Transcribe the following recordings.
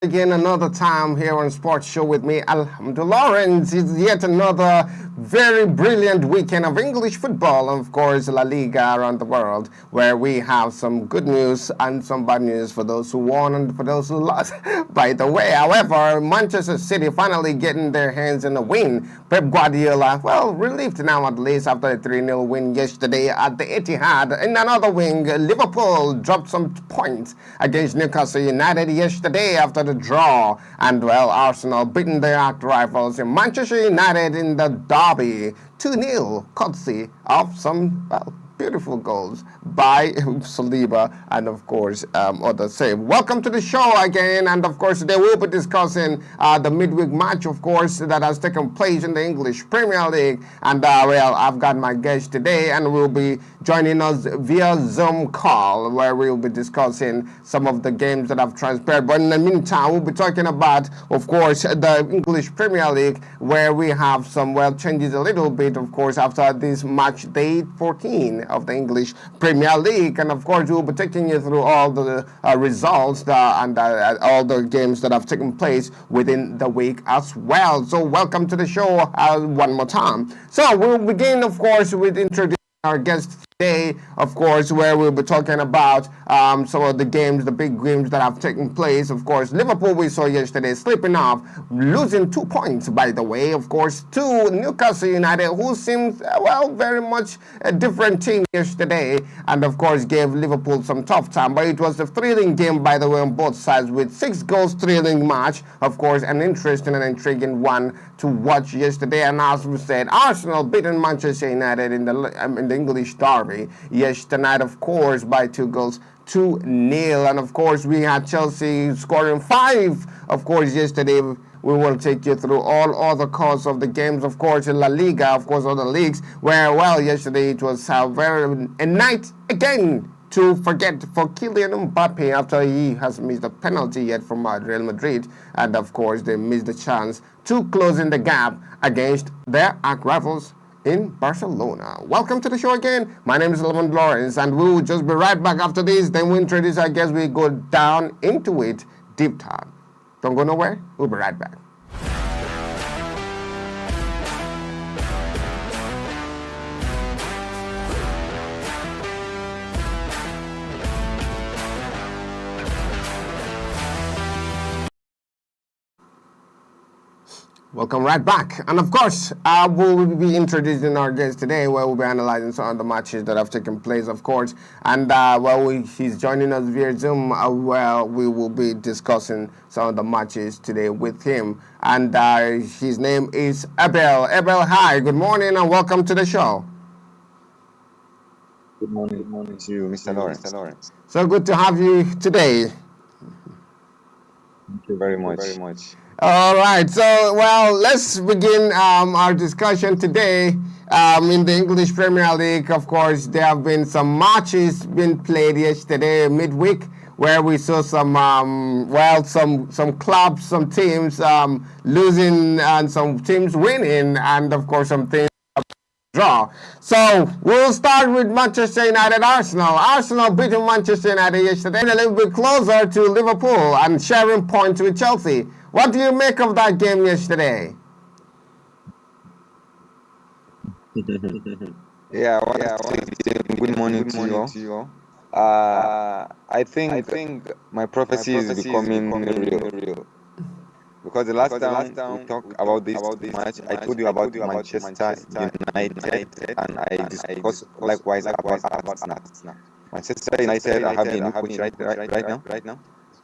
Again, another time here on Sports Show with me, Alhamdulillah Lawrence. It's yet another very brilliant weekend of English football, and of course, La Liga around the world, where we have some good news and some bad news for those who won and for those who lost. By the way, however, Manchester City finally getting their hands on a win. Pep Guardiola, well, relieved now at least after a 3-0 win yesterday at the Etihad. In another wing, Liverpool dropped some points against Newcastle United yesterday after the draw, and well, Arsenal beating their arch rivals in Manchester United in the derby 2-0, courtesy of some beautiful goals by Saliba and of course others. Say welcome to the show again, and of course today we'll be discussing the midweek match, of course, that has taken place in the English Premier League, and well, I've got my guest today, and we'll be joining us via Zoom call, where we'll be discussing some of the games that have transpired. But in the meantime, we'll be talking about, of course, the English Premier League, where we have some changes a little bit, of course, after this match day 14 of the English Premier League. And of course, we'll be taking you through all the results and all the games that have taken place within the week as well. So welcome to the show one more time. So we'll begin, of course, with introducing our guest today, of course, where we'll be talking about some of the games, the big games that have taken place. Of course, Liverpool, we saw yesterday, slipping off, losing 2 points, by the way, of course, to Newcastle United, who seems, very much a different team yesterday, and of course gave Liverpool some tough time. But it was a thrilling game, by the way, on both sides, with 6 goals, thrilling match, of course, an interesting and intriguing one to watch yesterday. And as we said, Arsenal beating Manchester United in the English derby yesterday night, of course, by 2 goals 2-0. And of course, we had Chelsea scoring 5, of course, yesterday. We will take you through all other course of the games, of course, in La Liga, of course, other leagues, where, yesterday it was a night again to forget for Kylian Mbappe after he has missed a penalty yet from Real Madrid, and of course they missed the chance to closing the gap against their arch rivals in Barcelona. Welcome to the show again. My name is Lamont Lawrence, and we will just be right back after this. Then we introduce our guests. We go down into it deep time. Don't go nowhere. We'll be right back. Welcome right back. And of course, we'll be introducing our guest today, where we'll be analyzing some of the matches that have taken place, of course. And he's joining us via Zoom, where we will be discussing some of the matches today with him. And his name is Abel. Abel, hi, good morning, and welcome to the show. Good morning to you, Mr. Lawrence. So good to have you today. Thank you very much. All right, so let's begin our discussion today in the English Premier League. Of course, there have been some matches being played yesterday midweek, where we saw some some clubs, some teams losing and some teams winning, and of course some teams draw. So we'll start with Manchester United Arsenal. Arsenal beating Manchester United yesterday, a little bit closer to Liverpool and sharing points with Chelsea. What do you make of that game yesterday? Good morning to you all. I think my prophecy is becoming real. Because the last time we talked about this match, I told you about Manchester United, and I discussed likewise about Arsenal. Manchester United are having a new coach right now,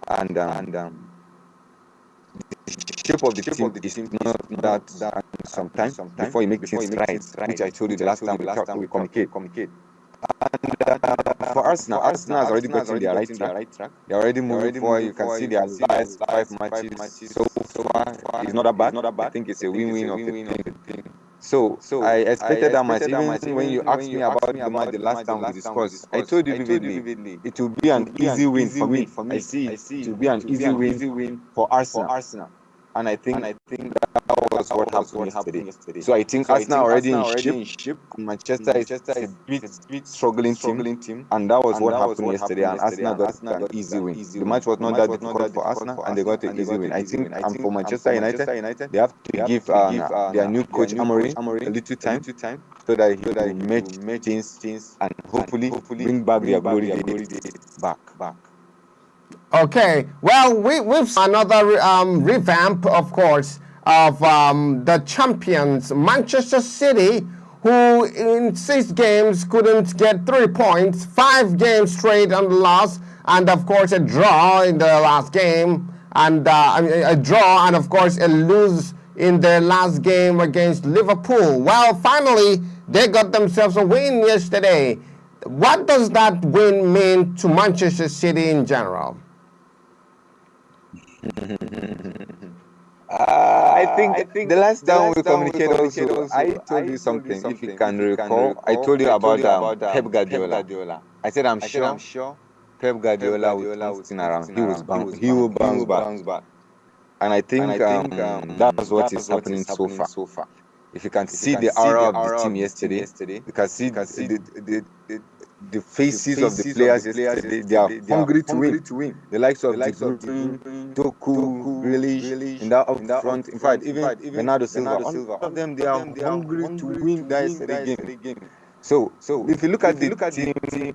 and the shape of the team is not that sometimes before you make things right, which I told you the last time we communicate. And for Arsenal has already got to their right track. They're already moving forward. You can see their last 5 matches so far. It's not that bad. I think it's a win-win of the thing. So I expected that match. Even when you asked me about the match the last time we discussed, I told you vividly it will be an easy win for me. I see it will be an easy win for Arsenal. And I think that was what happened yesterday. So I think Arsenal already in shape. Manchester is a bit struggling team, and that was what happened yesterday. And Arsenal got an easy win. The match was not that difficult for Arsenal, and they got an easy win. I think, for Manchester United, they have to give their new coach Amorim a little time so that he will make things and hopefully bring back their glory days back. Okay, well, we've seen another revamp, of course, of the champions, Manchester City, who in 6 games couldn't get 3 points, 5 games straight on the loss, and of course a draw in the last game, and a draw, and of course a lose in their last game against Liverpool. Well, finally, they got themselves a win yesterday. What does that win mean to Manchester City in general? I think the last time we communicated also, I told you something. If you can recall, I told you about Pep Guardiola. I said I'm sure Pep Guardiola will turn this thing around. He will bounce back. And I think that's what is happening so far. If you can see the aura of the team yesterday, you can see the faces of the players yesterday. They are hungry to win. The likes of De Bruyne, Doku, Grealish, in that up front. In fact, even Bernardo Silva. All of them, they are hungry to win that yesterday game. So if you look at the team,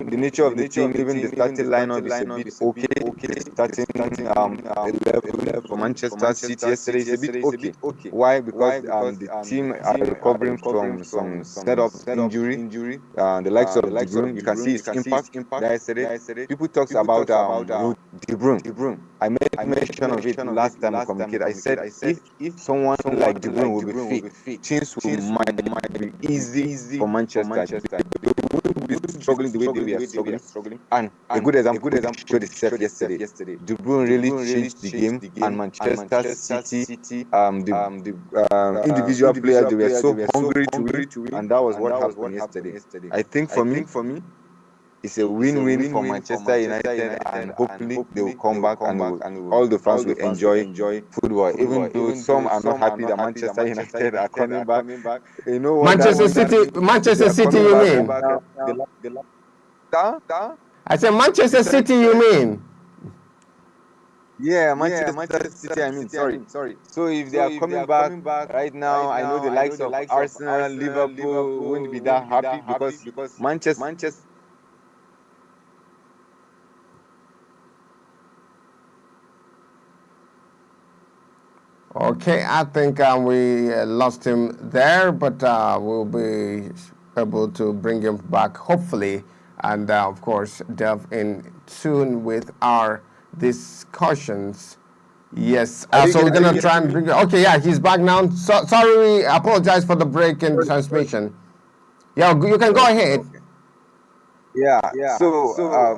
the nature of the team, even the starting lineup is a bit okay. The starting 11 for Manchester City yesterday is a bit okay. Why? Because the team are recovering from some set of injury. The likes of De Bruyne, you can see his impact yesterday. People talks about De Bruyne. I made mention of it last time we communicated. I said if someone like De Bruyne will be fit, things might be easy for Manchester. They wouldn't be struggling the way they were struggling. And a good example showed itself yesterday. De Bruyne really changed the game, and Manchester City, the individual players, they were so hungry to win, and that was what happened yesterday. I think for me, it's a win-win for Manchester United, and hopefully they will come back, and all the fans will enjoy football. Even though some are not happy that Manchester United are coming back. You know what Manchester City, you mean? I said Manchester City, you mean? Yeah, Manchester City. I mean, sorry. So if they are coming back right now, I know the likes of Arsenal, Liverpool won't be that happy because Manchester. Okay, I think we lost him there, but we'll be able to bring him back, hopefully, and of course, delve in soon with our discussions. Yes, so we're going to try and bring... Okay, yeah, he's back now. Sorry, we apologize for the break in transmission. Yeah, you can go ahead. Yeah. So,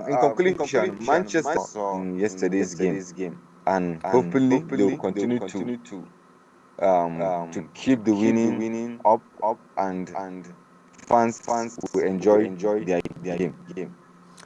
in conclusion, Manchester in yesterday's game, and hopefully they will continue to keep the winning up, and fans will enjoy their game.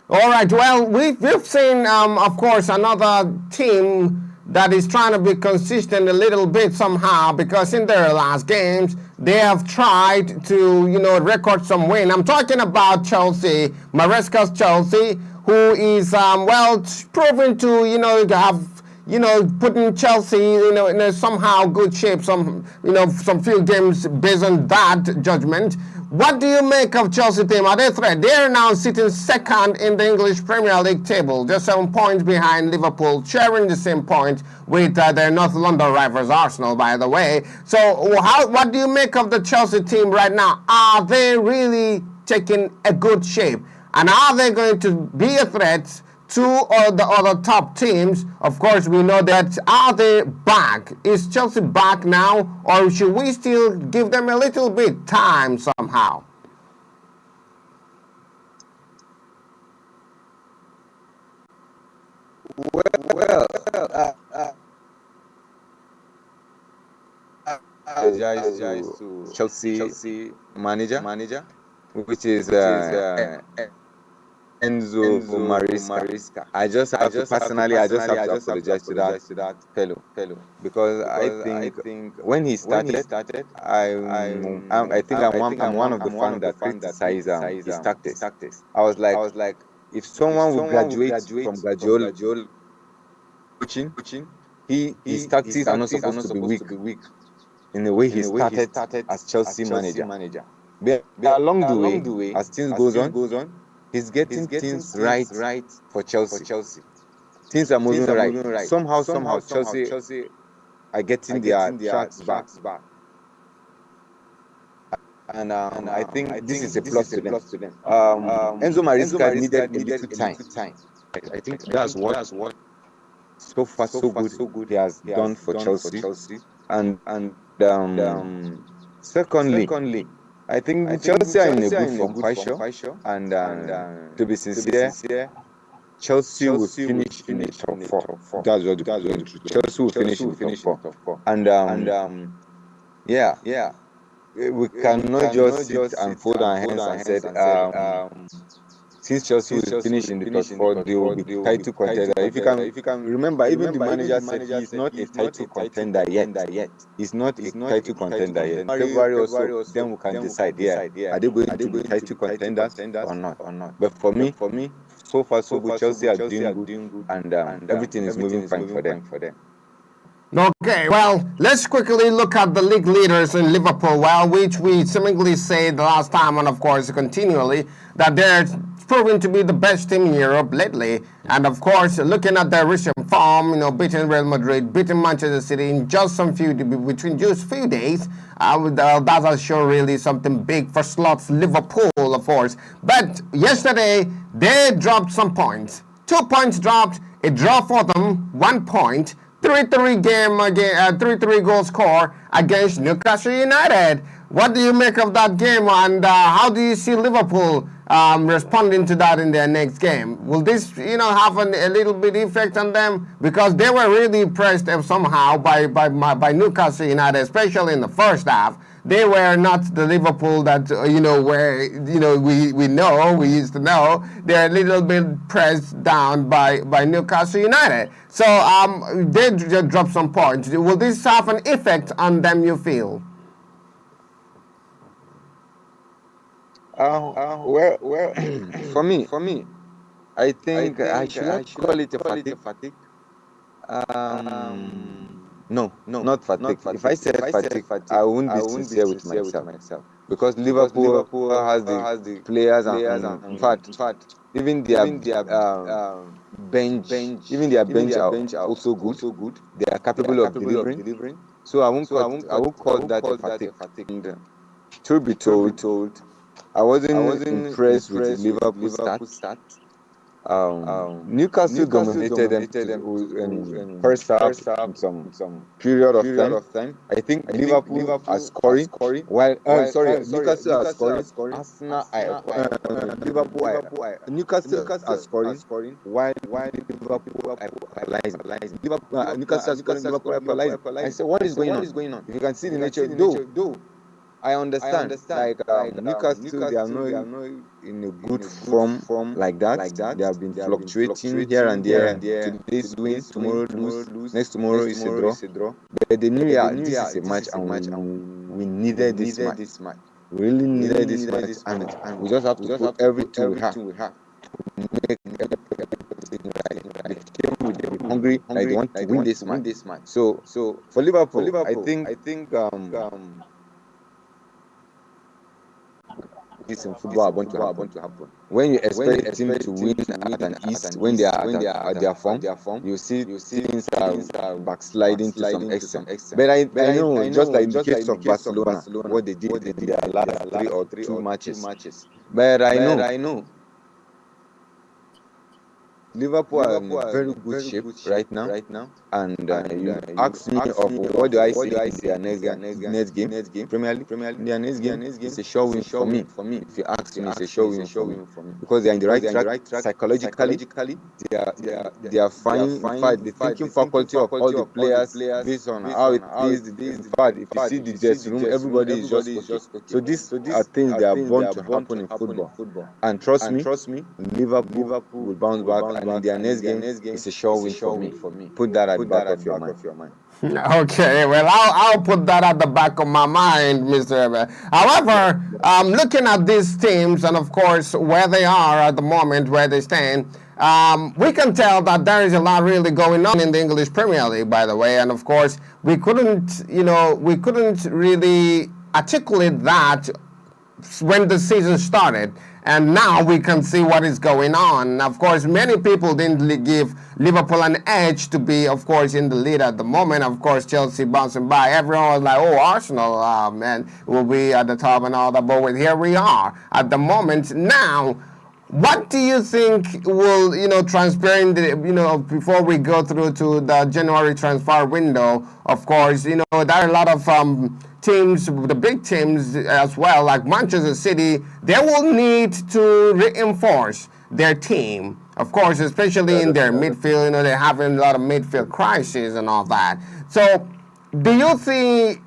All right. Well, we've seen, of course, another team that is trying to be consistent a little bit somehow, because in their last games they have tried to, record some win. I'm talking about Chelsea, Maresca's Chelsea, who is proven to, have putting Chelsea, in a somehow good shape, some few games based on that judgment. What do you make of Chelsea team? Are they a threat? They're now sitting second in the English Premier League table, just 7 points behind Liverpool, sharing the same point with their North London rivals Arsenal, by the way. So what do you make of the Chelsea team right now? Are they really taking a good shape? And are they going to be a threat to all the other top teams? Of course, we know that. Are they back? Is Chelsea back now, or should we still give them a little bit time somehow? Well, apologize to Chelsea manager, which is Enzo Maresca. I just have to personally, I just have to apologize to that fellow because I think when he started, I think I'm one of the fans that criticize his tactics. I was like, if someone would graduate from Guardiola coaching, his tactics are not supposed to be weak in the way he started as Chelsea manager. But along the way, as things goes on, he's getting things right for Chelsea. Things are moving right. Somehow, Chelsea are getting their tracks back. And I think this is a plus to them. Enzo Maresca needed a little time. I think that's what so far so good he has done for Chelsea. And secondly, I think Chelsea are in a good form, quite sure. And to be sincere, Chelsea will finish in the top four. That's what Chelsea will finish in the top four. And yeah, we cannot just sit and fold our hands and say, since Chelsea will finish in the top four, they will be title contender. If you can remember, even the manager said he is not a title contender yet. He's not a title contender yet. February also, then we can decide. Are they going to be title contenders or not? But for me, so far so good. Chelsea are doing good, and everything is moving fine for them. Okay, well, let's quickly look at the league leaders in Liverpool, which we seemingly said the last time, and of course continually, that they're proving to be the best team in Europe lately. And of course, looking at their recent form, beating Real Madrid, beating Manchester City in just between just few days, that has shown really something big for slots Liverpool, of course. But yesterday, they dropped some points. 2 points dropped, a draw for them, 1 point. 3-3 game again, 3-3 goal score against Newcastle United. What do you make of that game, and how do you see Liverpool responding to that in their next game? Will this, have a little bit effect on them, because they were really impressed somehow by Newcastle United, especially in the first half. They were not the Liverpool that we used to know. They're a little bit pressed down by Newcastle United. So they just dropped some points. Will this have an effect on them, you feel? Well, for me, I think I should not call it a fatigue. No, not fatigue. If I said fatigue, I wouldn't be sincere with myself. Because Liverpool has the players and in fact, even their bench, are also good. They are capable of delivering. So I won't call that a fatigue. And, truth be told, I wasn't impressed with Liverpool start. Newcastle dominated them in first half, some period of time. I think Liverpool are scoring while Newcastle are scoring. Newcastle are scoring while Liverpool are equalizing. Newcastle are scoring, Liverpool are equalizing. I said, what is going on? If you can see the nature, though I understand. Like Newcastle, they are not in a good form like that. They have been fluctuating here and there. Today's win, tomorrow lose, next tomorrow is a draw. But they knew, this is a match, and we needed this match. We really needed this match, and we just have to put everything we have to make everything right. They came with them hungry, like they want to win this match. So for Liverpool, I think this in football are going to happen. When you expect a team to win at an East, when they are at their form, you see things are backsliding to some extent. But I know, just like in the case of Barcelona, what they did in their last 3 or 2 matches. But I know Liverpool are in a very good shape right now. And you ask me of what do I see in their next game, Premier League. Their next game is a sure win for me. If you ask me, it's a sure win for me because they are in the right track psychologically. They are fine. In fact, the thinking faculty of all the players based on how it is. In fact, if you see the dressing room, everybody is just okay. So these are things that are born to happen in football. And trust me, Liverpool will bounce back, and in their next game, it's a sure win for me. Put that at the back of your mind. Okay, well, I'll put that at the back of my mind, Mr. Eber. However, looking at these teams and, of course, where they are at the moment, where they stand, we can tell that there is a lot really going on in the English Premier League, by the way. And, of course, we couldn't really articulate that when the season started, and now we can see what is going on. Of course, many people didn't give Liverpool an edge to be, of course, in the lead at the moment. Of course, Chelsea bouncing by. Everyone was like, oh, Arsenal, man, will be at the top and all that. But here we are at the moment. Now, what do you think will, transpire in the, before we go through to the January transfer window? Of course, there are a lot of teams, the big teams as well, like Manchester City. They will need to reinforce their team, of course, especially in their midfield. They're having a lot of midfield crises and all that. So, do you think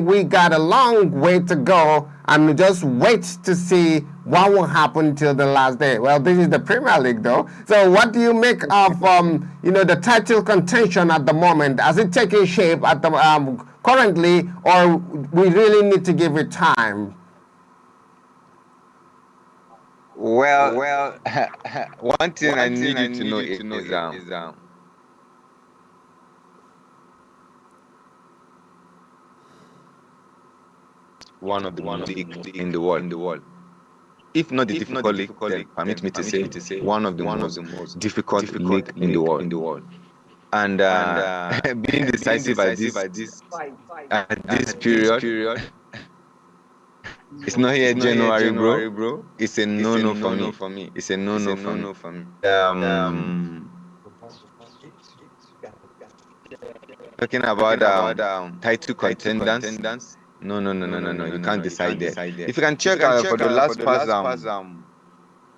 we got a long way to go and just wait to see what will happen till the last day? Well, this is the Premier League, though. So, what do you make of the title contention at the moment? Has it taken shape at the currently, or we really need to give it time? Well, one thing I need you to know is one of the league in the world. If not the difficult league, then permit me to say one of the most difficult league in the world. And being decisive at this period, it's not here January, bro. It's a no for me. It's a no for me. Talking about title contenders. No. You can't decide that. If you can check for the last past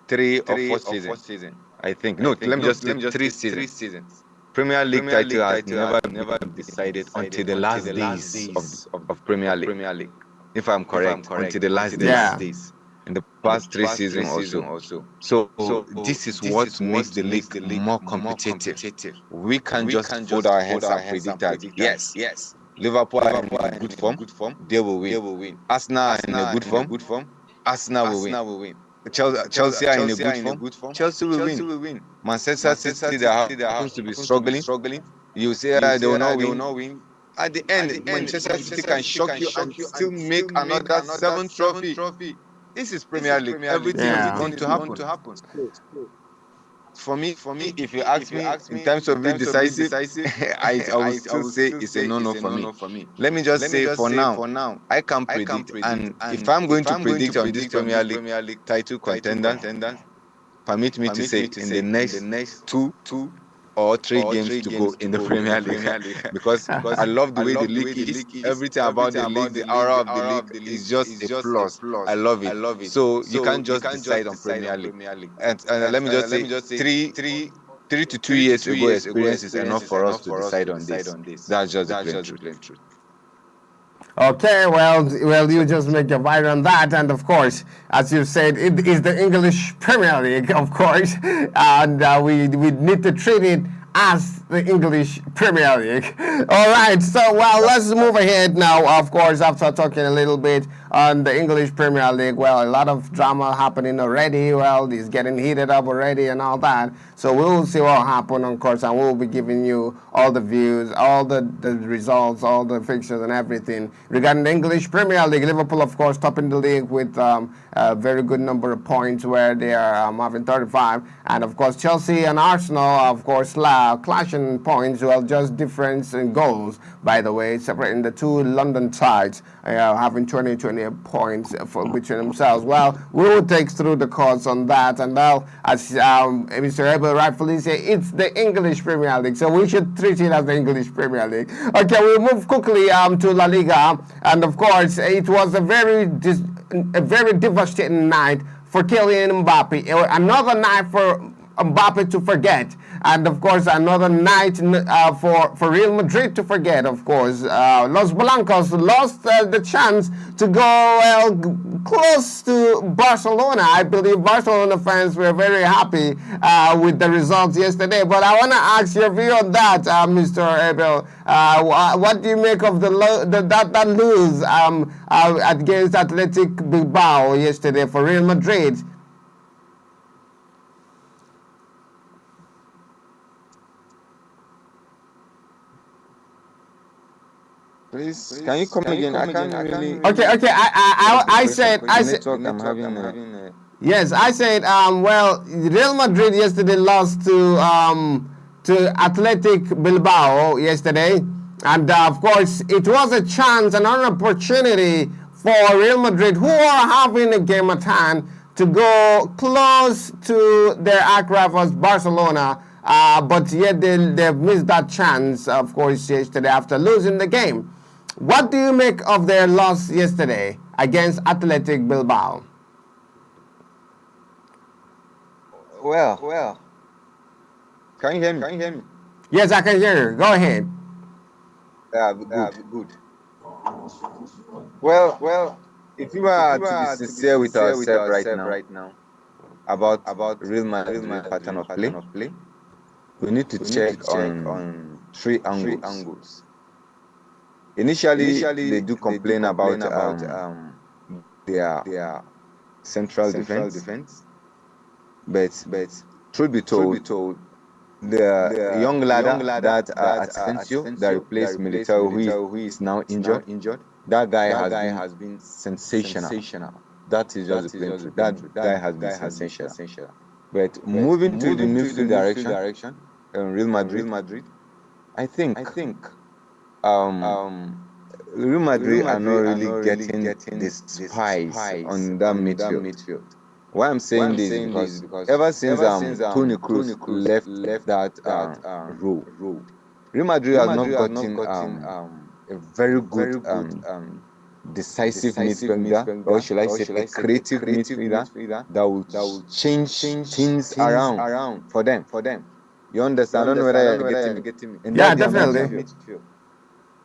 3 or 4 seasons, I think. No, let me just 3 seasons. Premier League title has never been decided until the last days of Premier League. If I'm correct, until the last days. In the past 3 seasons also. So this is what makes the league more competitive. We can't just hold our heads and predict that. Yes. Liverpool are in good form. They will win. Arsenal are in a good form. Arsenal will win. Chelsea are in a good form. Chelsea will win. Manchester City, they happens to be struggling. You say they will not win. At the end, Manchester City can shock you and still make another 7th trophy. This is Premier League. Everything is going to happen. For me, if you ask me in terms of being decisive, I will still say it's a no for me. Let me just say for now, I can predict. And if I'm going to predict on this Premier League title contender, permit me to say in the next 2 or 3 games to go in the Premier League because I love the way the league is. Everything about the league, the aura of the league is just a plus. I love it. So you can't just decide on Premier League. And let me just say 3 to 2 years ago experience is enough for us to decide on this. That's just the plain truth. Okay, well, you just make your mind on that, and of course, as you said, it is the English Premier League, of course, and we need to treat it as the English Premier League. All right, so let's move ahead now. Of course, after talking a little bit on the English Premier League, a lot of drama happening already. It's getting heated up already and all that. So we'll see what happens, of course, and we'll be giving you all the views, all the results, all the fixtures and everything regarding the English Premier League. Liverpool, of course, topping the league with a very good number of points, where they are having 35, and of course Chelsea and Arsenal, of course, clashing separating points, well, just difference in goals, by the way, separating the two London sides, having 20 points for between themselves. Well, we will take through the course on that, and now, as Mr. Abel rightfully say, it's the English Premier League, so we should treat it as the English Premier League. Okay, we'll move quickly to La Liga, and of course, it was a very devastating night for Kylian Mbappe. Another night for Mbappe to forget, and of course another night for Real Madrid to forget. Of course, Los Blancos lost the chance to go close to Barcelona. I believe Barcelona fans were very happy with the results yesterday. But I want to ask your view on that, Mr. Abel. What do you make of that lose against Athletic Bilbao yesterday for Real Madrid? Please, can you come again? I can't really. Okay. I said. I'm having. Yes, I said. Well, Real Madrid yesterday lost to Athletic Bilbao yesterday, and of course it was a chance and an opportunity for Real Madrid, who are having a game at hand, to go close to their arch rivals Barcelona. But yet they've missed that chance, of course, yesterday after losing the game. What do you make of their loss yesterday against Athletic Bilbao? Well. Can you hear me? Yes, I can hear you. Go ahead. Yeah, good. Well. If we were to be sincere with ourselves right now about Real Madrid pattern of play, we need to check on three angles. Initially, they do complain about their central defense, but truth be told, the young lad that Asensio that replaced Militao, who is now injured, that guy has been sensational. That is just the plain truth. That guy has been sensational. But moving to the midfield direction, Real Madrid, I think Real Madrid are not really getting the spice on that midfield. Why I'm saying this is because ever since Toni Kroos left that role, Real Madrid has not gotten a very good decisive midfielder, or should I say a creative midfielder that will change things around for them. You understand? I don't know whether you're getting me. Yeah, definitely.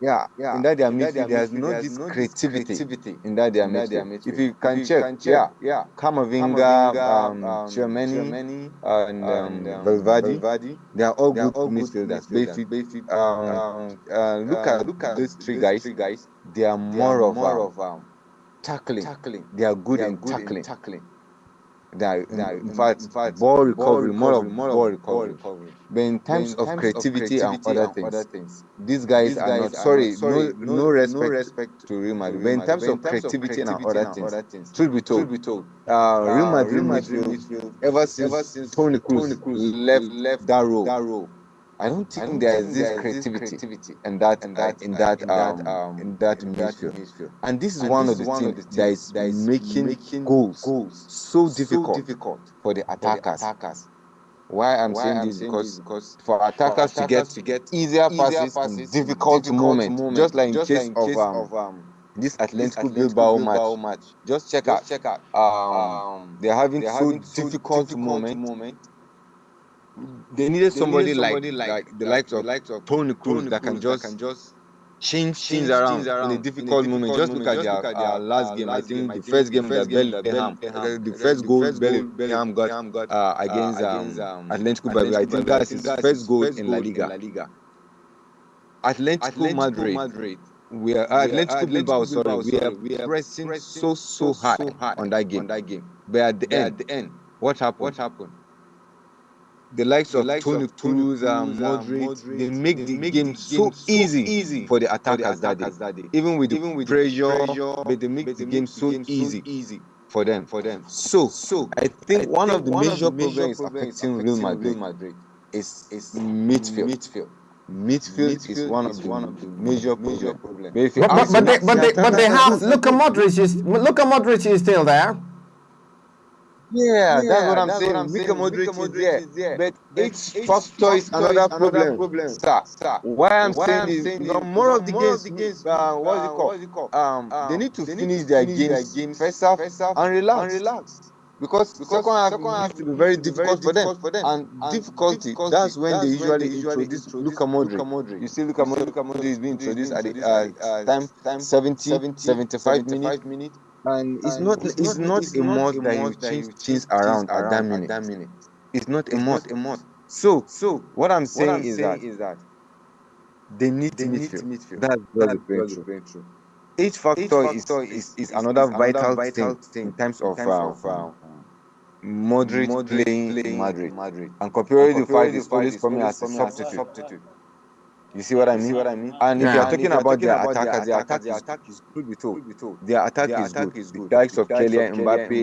Yeah. In that their midfield, there's no this creativity in that their midfield. If you can check, Kamavinga, Germany, and Valverde, they are all good midfielders. Look at these three guys. They are more of tackling. They are good in tackling. They are, in fact, ball recovery, more of ball recovery. But in terms of creativity and other things, these guys are not. Sorry, no respect to Real Madrid. But in terms of creativity and other things, truth be told, Real Madrid midfield, ever since Toni Kroos left that role, I don't think there is this creativity in that midfield. And this is one of the things that is making goals so difficult for the attackers. Why I'm saying this because for attackers to get easier passes in difficult moments, just like in case of this Atletico Bilbao match. Just check out. They're having so difficult moment. They needed somebody like the likes of Toni Kroos that can just change things around in a difficult moment. Just look at their last game. I think the first game that Bellingham, the first goal Bellingham got against Atletico Bilbao. I think that's his first goal in La Liga. Atletico Madrid. Atletico Bilbao. Sorry, we are pressing so high on that game. But at the end, what happened? The likes of Toni Kroos and Modric, they make the game so easy for the attackers that day. Even with the pressure, but they make the game so easy for them. So I think one of the major problems affecting Real Madrid is midfield. Midfield is one of the major problems. But if you ask me, but they have Luka Modric is still there. yeah, that's what I'm saying. Luka Modric is there, but each factor is another problem, sir. Why I'm saying is, more of the games, what's it called? They need to finish their games first half and relax, because second half used to be very difficult for them. And difficulty, that's when they usually introduce Luka Modric. You see, Luka Modric is being introduced at the time 75 minutes. And it's not a must that you change things around at that minute. It's not a must. So what I'm saying is that they need midfield. That's what they're going through. Each factor is another vital thing in terms of Modric playing in Madrid. And comparing the fact is always coming as a substitute. You see what I mean? And if you're talking about their attackers, their attack is good. Be told. Their attack is good. The likes of Kylian Mbappe,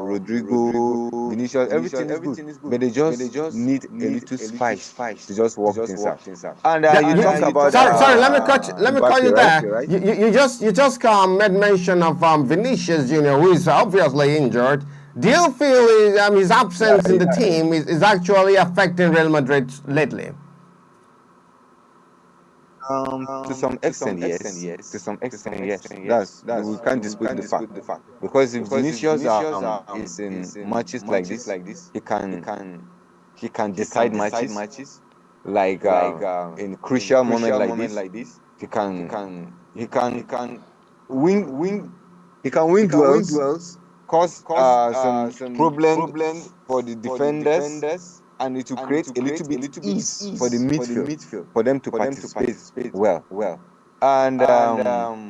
Rodrigo, Vinicius, everything is good. But they just need a little spice to just work things out. And you talk about sorry, let me cut you there. Right? You just made mention of Vinicius Junior, who is obviously injured. Do you feel his absence in the team is actually affecting Real Madrid lately? To some extent, yes. To some extent, yes. That's we can't dispute the fact. Because if Vinicius is in matches like this, he can decide matches. Like in crucial moment like this, he can win. He can win duels, cause some problems for the defenders. And it will create a little bit ease for the midfield, for them to participate well. And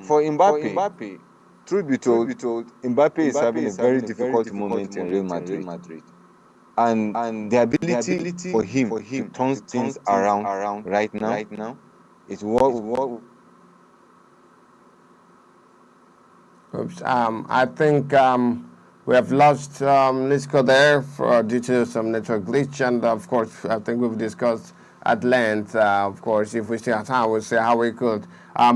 for Mbappe, truth be told, Mbappe is having a very difficult moment in Real Madrid. And the ability for him to turn things around right now is what I think we have lost Lisco there due to some network glitch, and of course, I think we've discussed at length. Of course, if we still have time, we'll see how we could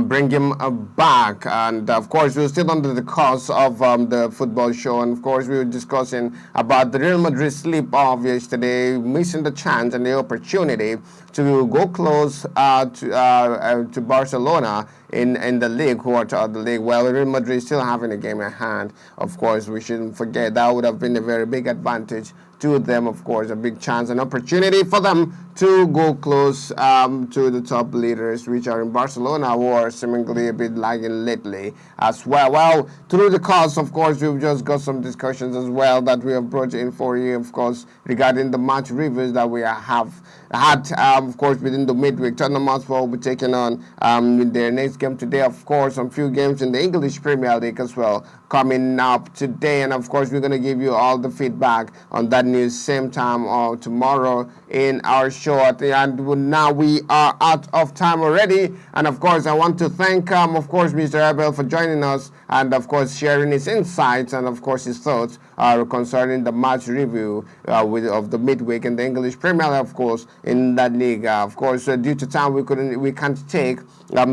bring him back. And of course, we're still under the course of the football show, and of course, we were discussing about the Real Madrid slip-off yesterday, missing the chance and the opportunity to go close to Barcelona in the league, quarter of the league. Well, Real Madrid still having a game at hand. Of course, we shouldn't forget that would have been a very big advantage to them. Of course, a big chance, an opportunity for them to go close to the top leaders, which are in Barcelona, who are seemingly a bit lagging lately as well. Well, through the course, of course, we've just got some discussions as well that we have brought in for you, of course, regarding the match reviews that we have had, of course, within the midweek. Tottenham Hotspur will be taking on in their next game today, of course, a few games in the English Premier League as well coming up today. And of course, we're going to give you all the feedback on that news same time or tomorrow in our show. And now we are out of time already. And of course, I want to thank, of course, Mr. Abel for joining us and, of course, sharing his insights and, of course, his thoughts concerning the match review of the midweek in the English Premier League, of course, in that league. Of course, due to time, we can't take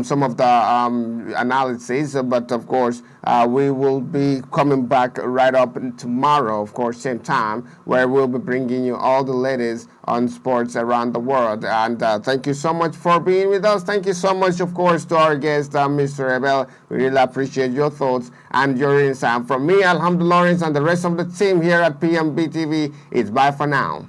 some of the analysis, but of course, we will be coming back right up tomorrow, of course, same time, where we'll be bringing you all the latest on sports around the world. And thank you so much for being with us. Thank you so much, of course, to our guest, Mr. Abel. We really appreciate your thoughts and your insight. From me, Alhamdulillah, Lawrence, and the rest of the team here at PMB TV, it's bye for now.